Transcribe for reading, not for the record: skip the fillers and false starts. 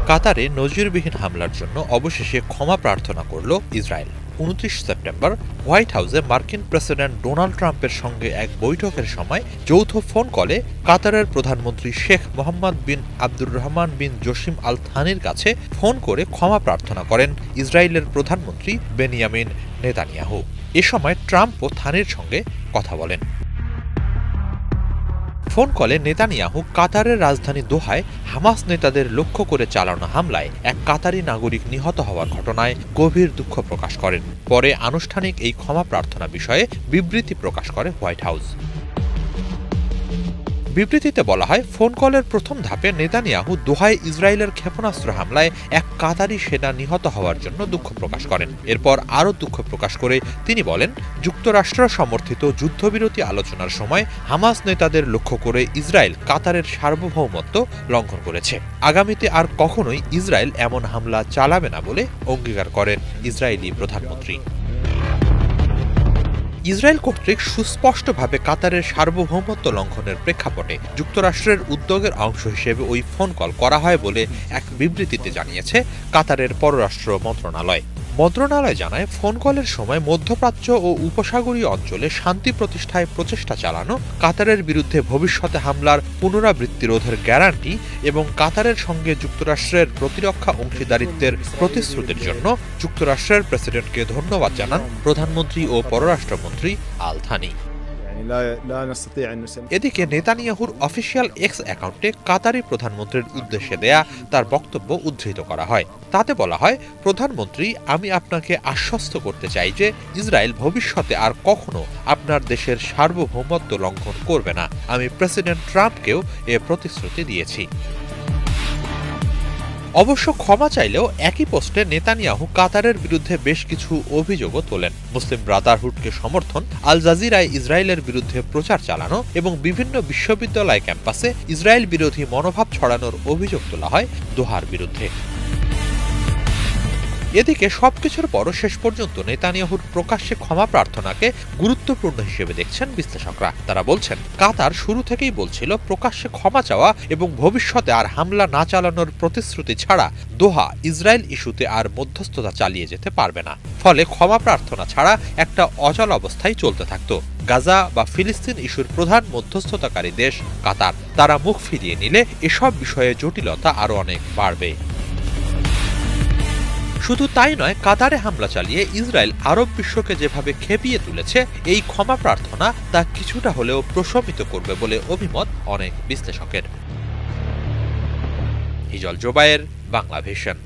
কাতারে নজিরবিহীন হামলার জন্য অবশেষে ক্ষমা প্রার্থনা করল ইসরায়েল। ২৯ সেপ্টেম্বর হোয়াইট হাউসে মার্কিন প্রেসিডেন্ট ডোনাল্ড ট্রাম্পের সঙ্গে এক বৈঠকের সময় যৌথ ফোন কলে কাতারের প্রধানমন্ত্রী শেখ মোহাম্মদ বিন আব্দুর রহমান বিন জসিম আল থানির কাছে ফোন করে ক্ষমা প্রার্থনা করেন ইসরায়েলের প্রধানমন্ত্রী বেনিয়ামিন নেতানিয়াহু। এ সময় ট্রাম্প ও থানির সঙ্গে কথা বলেন। ফোন কলে নেতানিয়াহু কাতারের রাজধানী দোহায় হামাস নেতাদের লক্ষ্য করে চালানো হামলায় এক কাতারি নাগরিক নিহত হওয়ার ঘটনায় গভীর দুঃখ প্রকাশ করেন। পরে আনুষ্ঠানিক এই ক্ষমা প্রার্থনা বিষয়ে বিবৃতি প্রকাশ করে হোয়াইট হাউস। বিবৃতিতে বলা হয়, ফোন কলের প্রথম ধাপে নেতানিয়াহু দোহায় ইসরায়েলের ক্ষেপণাস্ত্র হামলায় এক কাতারি সেনা নিহত হওয়ার জন্য দুঃখ প্রকাশ করেন। এরপর আরও দুঃখ প্রকাশ করে তিনি বলেন, যুক্তরাষ্ট্র সমর্থিত যুদ্ধবিরতি আলোচনার সময় হামাস নেতাদের লক্ষ্য করে ইসরায়েল কাতারের সার্বভৌমত্ব লঙ্ঘন করেছে। আগামীতে আর কখনোই ইসরায়েল এমন হামলা চালাবে না বলে অঙ্গীকার করেন ইসরায়েলি প্রধানমন্ত্রী। ইসরায়েল কর্তৃক সুস্পষ্টভাবে কাতারের সার্বভৌমত্ব লঙ্ঘনের প্রেক্ষাপটে যুক্তরাষ্ট্রের উদ্যোগের অংশ হিসেবে ওই ফোন কল করা হয় বলে এক বিবৃতিতে জানিয়েছে কাতারের পররাষ্ট্র মন্ত্রণালয়। মন্ত্রণালয় জানায়, ফোন কলের সময় মধ্যপ্রাচ্য ও উপসাগরীয় অঞ্চলে শান্তি প্রতিষ্ঠায় প্রচেষ্টা চালানো, কাতারের বিরুদ্ধে ভবিষ্যতে হামলার পুনরাবৃত্তি রোধের গ্যারান্টি এবং কাতারের সঙ্গে যুক্তরাষ্ট্রের প্রতিরক্ষা অংশীদারিত্বের প্রতিশ্রুতির জন্য যুক্তরাষ্ট্রের প্রেসিডেন্টকে ধন্যবাদ জানান প্রধানমন্ত্রী ও পররাষ্ট্রমন্ত্রী আল থানি। এদিকে নেতানিয়াহুর অফিসিয়াল এক্স অ্যাকাউন্টে কাতারি প্রধানমন্ত্রীর উদ্দেশ্যে দেয়া তার বক্তব্য উদ্ধৃত করা হয়। তাতে বলা হয়, প্রধানমন্ত্রী, আমি আপনাকে আশ্বস্ত করতে চাই যে ইসরায়েল ভবিষ্যতে আর কখনো আপনার দেশের সার্বভৌমত্ব লঙ্ঘন করবে না। আমি প্রেসিডেন্ট ট্রাম্পকেও এ প্রতিশ্রুতি দিয়েছি। অবশ্য ক্ষমা চাইলেও একই পোস্টে নেতানিয়াহু কাতারের বিরুদ্ধে বেশ কিছু অভিযোগও তোলেন। মুসলিম ব্রাদারহুডকে সমর্থন, আল জাজিরায় ইসরায়েলের বিরুদ্ধে প্রচার চালানো এবং বিভিন্ন বিশ্ববিদ্যালয় ক্যাম্পাসে ইসরায়েল বিরোধী মনোভাব ছড়ানোর অভিযোগ তোলা হয় দোহার বিরুদ্ধে। এদিকে সবকিছুর পরও শেষ পর্যন্ত নেতানিয়াহুর প্রকাশ্যে ক্ষমা প্রার্থনাকে গুরুত্বপূর্ণ হিসেবে দেখছেন বিশ্লেষকরা। তারা বলছেন, কাতার শুরু থেকেই বলছিল প্রকাশ্যে ক্ষমা চাওয়া এবং ভবিষ্যতে আর হামলা না চালানোর প্রতিশ্রুতি ছাড়া দোহা ইসরায়েল ইস্যুতে আর মধ্যস্থতা চালিয়ে যেতে পারবে না। ফলে ক্ষমা প্রার্থনা ছাড়া একটা অচল অবস্থায় চলতে থাকত। গাজা বা ফিলিস্তিন ইস্যুর প্রধান মধ্যস্থতাকারী দেশ কাতার, তারা মুখ ফিরিয়ে নিলে এসব বিষয়ে জটিলতা আরও অনেক বাড়বে। শুধু তাই নয়, কাতারে হামলা চালিয়ে ইসরায়েল আরব বিশ্বকে যেভাবে খেপিয়ে তুলেছে, এই ক্ষমা প্রার্থনা তা কিছুটা হলেও প্রশমিত করবে বলে অভিমত অনেক বিশ্লেষকের। হিজল জোবায়ের, বাংলা ভিশন।